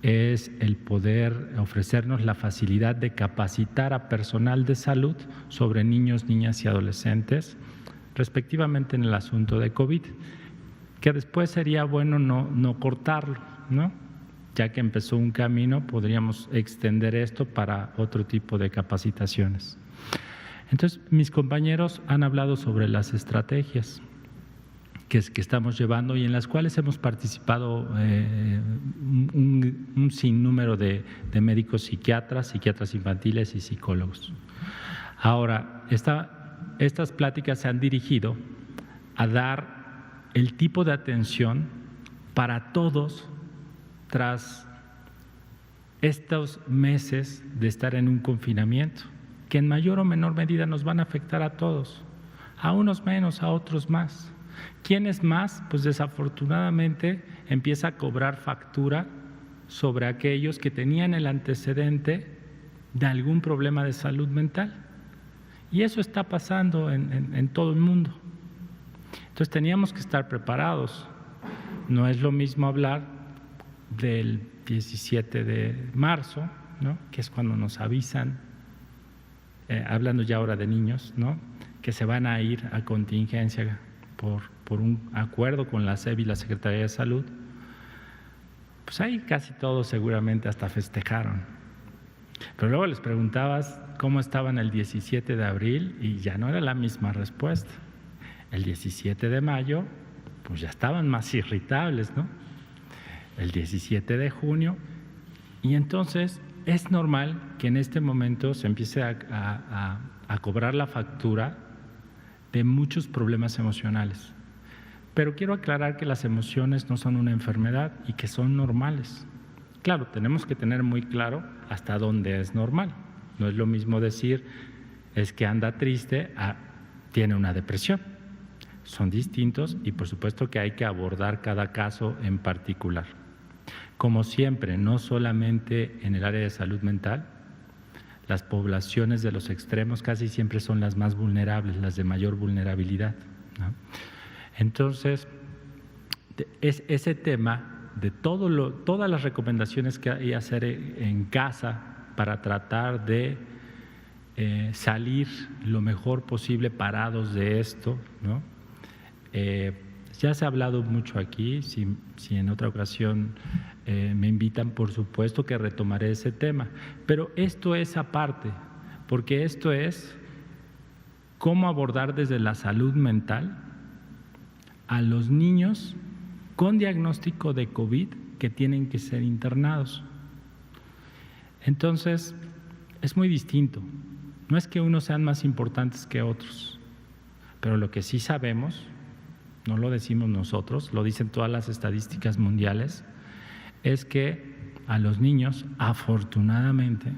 es el poder ofrecernos la facilidad de capacitar a personal de salud sobre niños, niñas y adolescentes, respectivamente en el asunto de COVID, que después sería bueno no cortarlo, ¿no? ya que empezó un camino, podríamos extender esto para otro tipo de capacitaciones. Entonces, mis compañeros han hablado sobre las estrategias que estamos llevando y en las cuales hemos participado un sinnúmero de médicos psiquiatras infantiles y psicólogos. Ahora, estas pláticas se han dirigido a dar el tipo de atención para todos tras estos meses de estar en un confinamiento, que en mayor o menor medida nos van a afectar a todos, a unos menos, a otros más. ¿Quiénes más? Pues desafortunadamente empieza a cobrar factura sobre aquellos que tenían el antecedente de algún problema de salud mental. Y eso está pasando en todo el mundo. Entonces teníamos que estar preparados. No es lo mismo hablar del 17 de marzo, ¿no?, que es cuando nos avisan, hablando ya ahora de niños, ¿no?, que se van a ir a contingencia por un acuerdo con la SEP y la Secretaría de Salud. Pues ahí casi todos seguramente hasta festejaron. Pero luego les preguntabas cómo estaban el 17 de abril y ya no era la misma respuesta. El 17 de mayo, pues ya estaban más irritables, ¿no? El 17 de junio. Y entonces es normal que en este momento se empiece a cobrar la factura de muchos problemas emocionales. Pero quiero aclarar que las emociones no son una enfermedad y que son normales. Claro, tenemos que tener muy claro hasta dónde es normal. No es lo mismo decir es que anda triste a tiene una depresión. Son distintos y por supuesto que hay que abordar cada caso en particular. Como siempre, no solamente en el área de salud mental, las poblaciones de los extremos casi siempre son las más vulnerables, las de mayor vulnerabilidad, ¿no? Entonces, ese tema de todas las recomendaciones que hay que hacer en casa para tratar de salir lo mejor posible parados de esto, ¿no? Ya se ha hablado mucho aquí, si en otra ocasión me invitan, por supuesto que retomaré ese tema, pero esto es aparte, porque esto es cómo abordar desde la salud mental a los niños con diagnóstico de COVID que tienen que ser internados. Entonces, es muy distinto. No es que unos sean más importantes que otros, pero lo que sí sabemos, no lo decimos nosotros, lo dicen todas las estadísticas mundiales, es que a los niños, afortunadamente,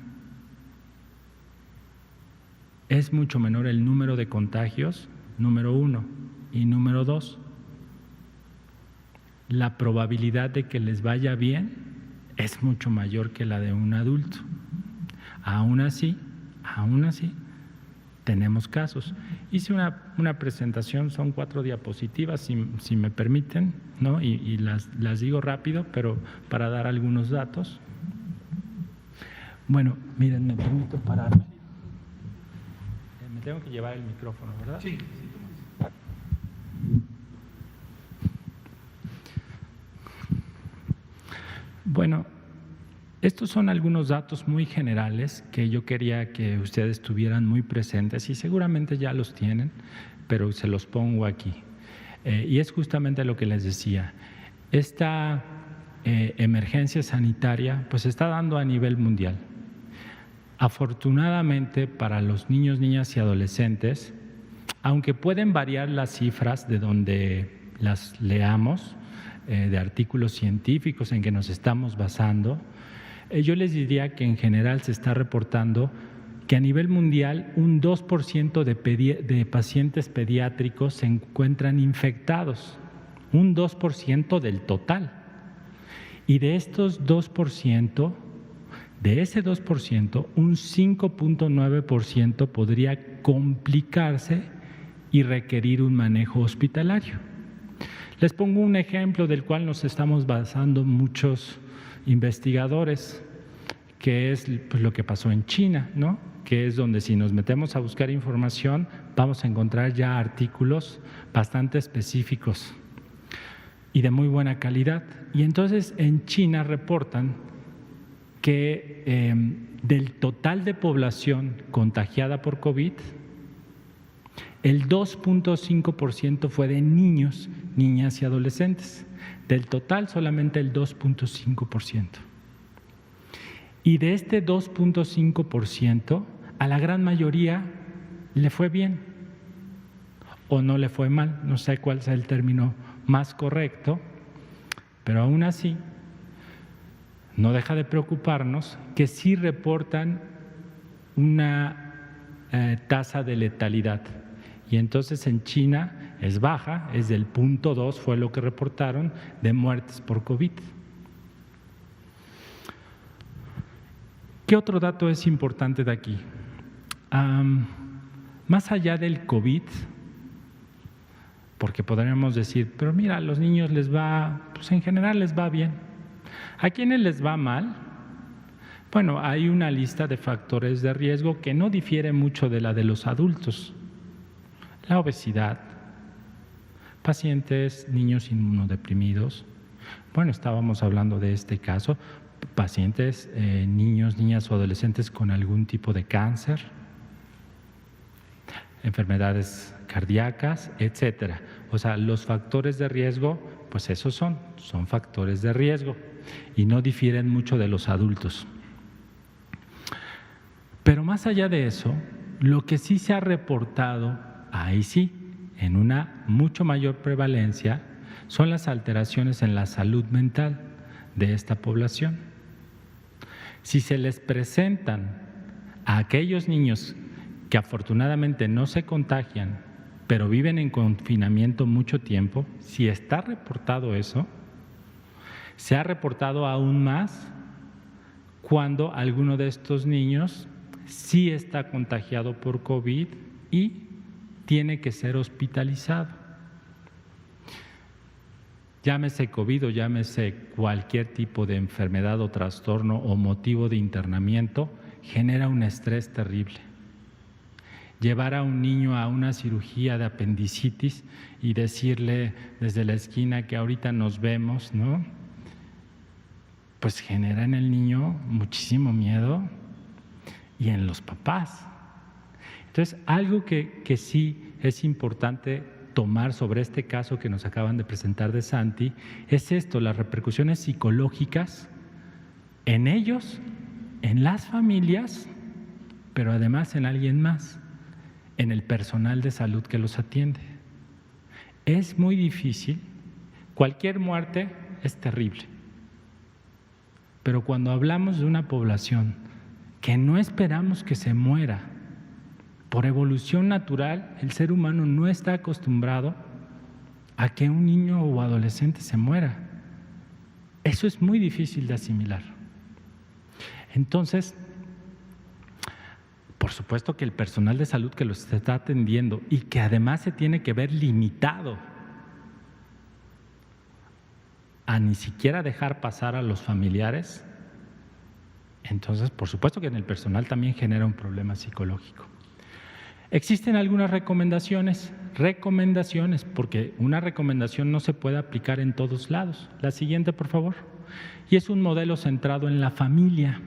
es mucho menor el número de contagios, número 1, y número 2, la probabilidad de que les vaya bien es mucho mayor que la de un adulto. Aún así, tenemos casos. Hice una presentación, son 4 diapositivas, si me permiten, ¿no? Y las digo rápido, pero para dar algunos datos. Bueno, miren, me permito pararme. Me tengo que llevar el micrófono, ¿verdad? Sí. Bueno, estos son algunos datos muy generales que yo quería que ustedes tuvieran muy presentes y seguramente ya los tienen, pero se los pongo aquí. Y es justamente lo que les decía. Esta emergencia sanitaria pues se está dando a nivel mundial. Afortunadamente para los niños, niñas y adolescentes, aunque pueden variar las cifras de donde las leamos, de artículos científicos en que nos estamos basando, yo les diría que en general se está reportando que a nivel mundial un 2% de pacientes pediátricos se encuentran infectados, un 2% del total. Y de estos 2%, de ese 2%, un 5.9% podría complicarse y requerir un manejo hospitalario. Les pongo un ejemplo del cual nos estamos basando muchos investigadores, que es pues, lo que pasó en China, ¿no? Que es donde si nos metemos a buscar información vamos a encontrar ya artículos bastante específicos. y de muy buena calidad. Y entonces en China reportan que del total de población contagiada por COVID, el 2.5% fue de niños, niñas y adolescentes. Del total solamente el 2.5%. Y de este 2.5%, a la gran mayoría le fue bien o no le fue mal, no sé cuál sea el término más correcto, pero aún así no deja de preocuparnos que sí reportan una tasa de letalidad. Y entonces en China es baja, es del 0.2, fue lo que reportaron, de muertes por COVID. ¿Qué otro dato es importante de aquí? Más allá del COVID, porque podríamos decir, pero mira, a los niños les va, pues en general les va bien. ¿A quiénes les va mal? Bueno, hay una lista de factores de riesgo que no difiere mucho de la de los adultos. La obesidad, pacientes, niños inmunodeprimidos. Bueno, estábamos hablando de este caso, pacientes, niños, niñas o adolescentes con algún tipo de cáncer, enfermedades cardíacas, etcétera. O sea, los factores de riesgo, pues esos son factores de riesgo y no difieren mucho de los adultos. Pero más allá de eso, lo que sí se ha reportado, ahí sí, en una mucho mayor prevalencia, son las alteraciones en la salud mental de esta población. Si se les presentan a aquellos niños que afortunadamente no se contagian, pero viven en confinamiento mucho tiempo, si está reportado eso, se ha reportado aún más cuando alguno de estos niños sí está contagiado por COVID y tiene que ser hospitalizado. Llámese COVID o llámese cualquier tipo de enfermedad o trastorno o motivo de internamiento, genera un estrés terrible. Llevar a un niño a una cirugía de apendicitis y decirle desde la esquina que ahorita nos vemos, ¿no? Pues genera en el niño muchísimo miedo y en los papás. Entonces, algo que sí es importante tomar sobre este caso que nos acaban de presentar de Santi es esto, las repercusiones psicológicas en ellos, en las familias, pero además en alguien más, en el personal de salud que los atiende. Es muy difícil, cualquier muerte es terrible, pero cuando hablamos de una población que no esperamos que se muera, por evolución natural, el ser humano no está acostumbrado a que un niño o adolescente se muera. Eso es muy difícil de asimilar. Entonces, por supuesto que el personal de salud que los está atendiendo y que además se tiene que ver limitado a ni siquiera dejar pasar a los familiares, entonces por supuesto que en el personal también genera un problema psicológico. Existen algunas recomendaciones, porque una recomendación no se puede aplicar en todos lados. La siguiente, por favor. Y es un modelo centrado en la familia.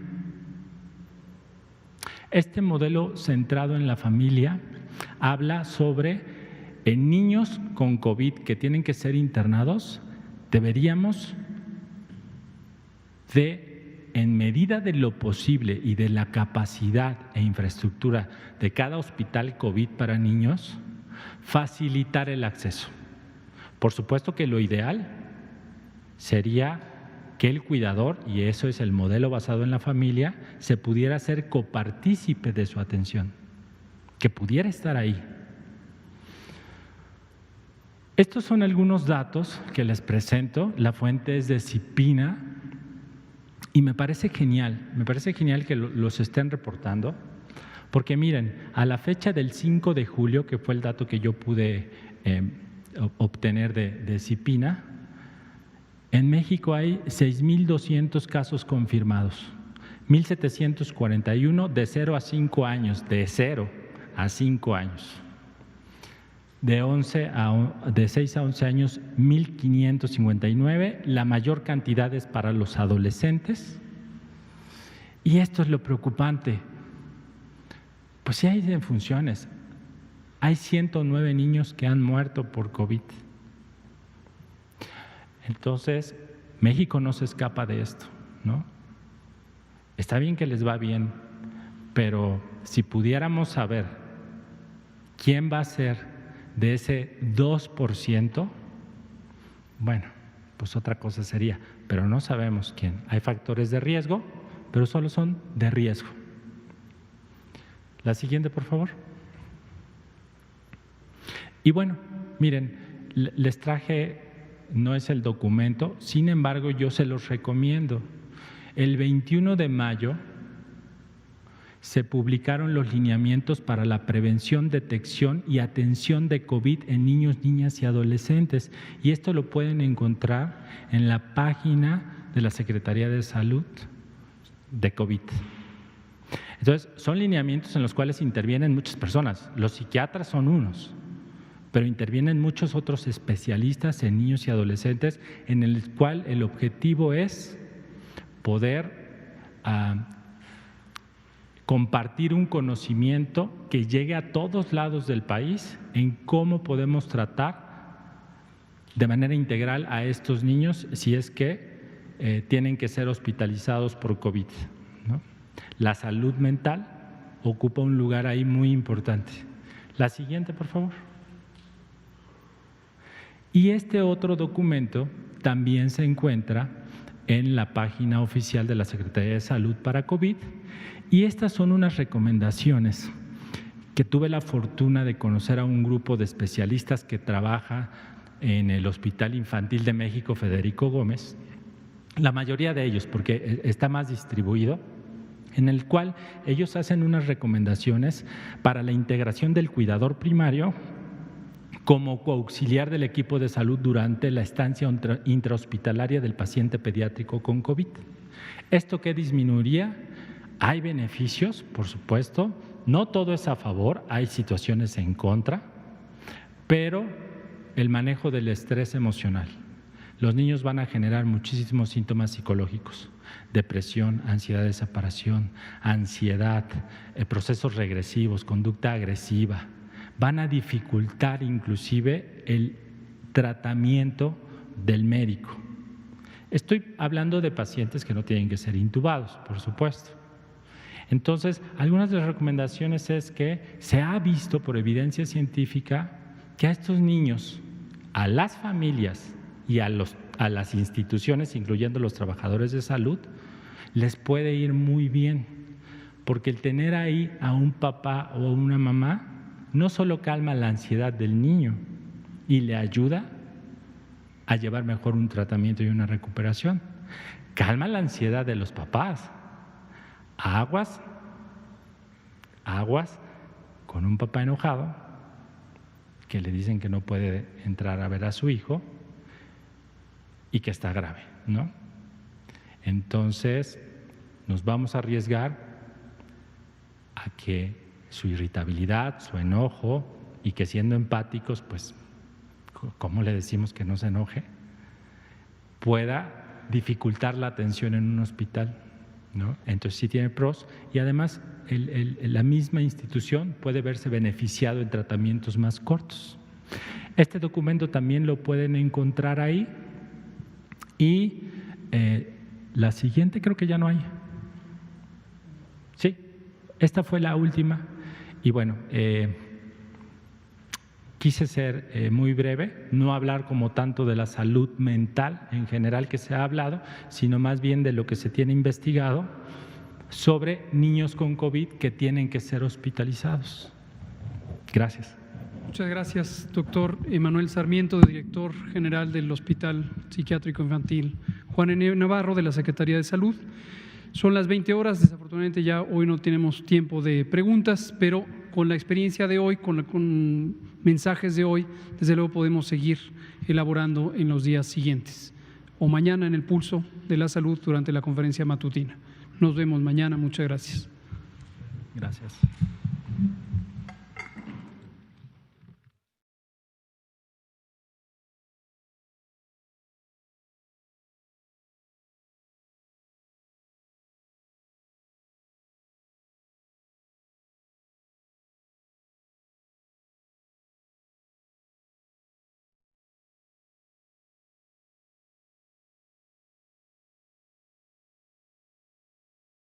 Este modelo centrado en la familia habla sobre en niños con COVID que tienen que ser internados, deberíamos de, en medida de lo posible y de la capacidad e infraestructura de cada hospital COVID para niños, facilitar el acceso. Por supuesto que lo ideal sería que el cuidador, y eso es el modelo basado en la familia, se pudiera ser copartícipe de su atención, que pudiera estar ahí. Estos son algunos datos que les presento. La fuente es de CIPINA y me parece genial que los estén reportando, porque miren, a la fecha del 5 de julio, que fue el dato que yo pude obtener de CIPINA, en México hay 6,200 casos confirmados, 1,741 de 0 a 5 años, de 0 a 5 años. de 6 a 11 años, 1.559. La mayor cantidad es para los adolescentes. Y esto es lo preocupante. Pues sí hay defunciones. Hay 109 niños que han muerto por COVID. Entonces, México no se escapa de esto, ¿no? Está bien que les va bien, pero si pudiéramos saber quién va a ser de ese 2%, bueno, pues otra cosa sería, pero no sabemos quién. Hay factores de riesgo, pero solo son de riesgo. La siguiente, por favor. Y bueno, miren, les traje, no es el documento, sin embargo yo se los recomiendo. El 21 de mayo se publicaron los lineamientos para la prevención, detección y atención de COVID en niños, niñas y adolescentes. Y esto lo pueden encontrar en la página de la Secretaría de Salud de COVID. Entonces, son lineamientos en los cuales intervienen muchas personas. Los psiquiatras son unos, pero intervienen muchos otros especialistas en niños y adolescentes, en el cual el objetivo es poder compartir un conocimiento que llegue a todos lados del país en cómo podemos tratar de manera integral a estos niños si es que tienen que ser hospitalizados por COVID, ¿no? La salud mental ocupa un lugar ahí muy importante. La siguiente, por favor. Y este otro documento también se encuentra en la página oficial de la Secretaría de Salud para COVID, y estas son unas recomendaciones que tuve la fortuna de conocer a un grupo de especialistas que trabaja en el Hospital Infantil de México Federico Gómez, la mayoría de ellos, porque está más distribuido, en el cual ellos hacen unas recomendaciones para la integración del cuidador primario como coauxiliar del equipo de salud durante la estancia intrahospitalaria del paciente pediátrico con COVID. ¿Esto qué disminuiría? Hay beneficios, por supuesto, no todo es a favor, hay situaciones en contra, pero el manejo del estrés emocional. Los niños van a generar muchísimos síntomas psicológicos: depresión, ansiedad de separación, ansiedad, procesos regresivos, conducta agresiva. Van a dificultar inclusive el tratamiento del médico. Estoy hablando de pacientes que no tienen que ser intubados, por supuesto. Entonces, algunas de las recomendaciones es que se ha visto por evidencia científica que a estos niños, a las familias y a las instituciones, incluyendo los trabajadores de salud, les puede ir muy bien, porque el tener ahí a un papá o a una mamá no solo calma la ansiedad del niño y le ayuda a llevar mejor un tratamiento y una recuperación, calma la ansiedad de los papás. Aguas con un papá enojado que le dicen que no puede entrar a ver a su hijo y que está grave, ¿no? Entonces, nos vamos a arriesgar a que su irritabilidad, su enojo, y que siendo empáticos, pues, ¿cómo le decimos que no se enoje?, pueda dificultar la atención en un hospital, ¿no? Entonces sí tiene pros, y además la misma institución puede verse beneficiado en tratamientos más cortos. Este documento también lo pueden encontrar ahí, y la siguiente creo que ya no hay. Sí, esta fue la última, y bueno, quise ser muy breve, no hablar como tanto de la salud mental en general que se ha hablado, sino más bien de lo que se tiene investigado sobre niños con COVID que tienen que ser hospitalizados. Gracias. Muchas gracias, doctor Emanuel Sarmiento, director general del Hospital Psiquiátrico Infantil Juan N. Navarro de la Secretaría de Salud. Son las 20 horas, desafortunadamente ya hoy no tenemos tiempo de preguntas, pero con la experiencia de hoy, con mensajes de hoy, desde luego podemos seguir elaborando en los días siguientes o mañana en el Pulso de la Salud durante la conferencia matutina. Nos vemos mañana, muchas gracias. Gracias.